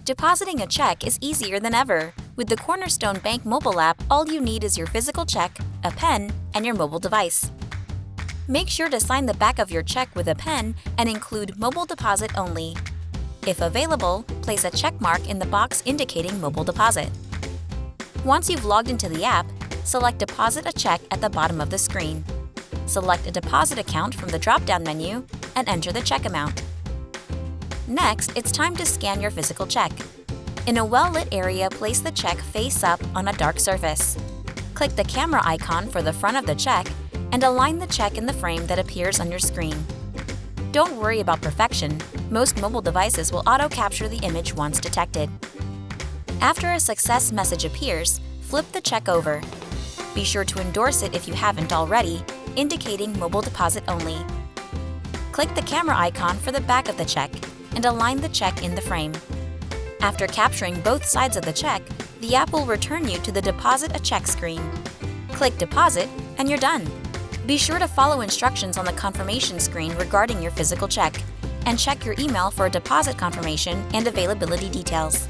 Depositing a check is easier than ever. With the Cornerstone Bank Mobile App, all you need is your physical check, a pen, and your mobile device. Make sure to sign the back of your check with a pen and include Mobile Deposit Only. If available, place a check mark in the box indicating Mobile Deposit. Once you've logged into the app, select Deposit a Check at the bottom of the screen. Select a deposit account from the drop-down menu and enter the check amount. Next, it's time to scan your physical check. In a well-lit area, place the check face up on a dark surface. Click the camera icon for the front of the check and align the check in the frame that appears on your screen. Don't worry about perfection. Most mobile devices will auto-capture the image once detected. After a success message appears, flip the check over. Be sure to endorse it if you haven't already, indicating Mobile Deposit Only. Click the camera icon for the back of the check and align the check in the frame. After capturing both sides of the check, the app will return you to the Deposit a Check screen. Click Deposit and you're done. Be sure to follow instructions on the confirmation screen regarding your physical check, and check your email for a deposit confirmation and availability details.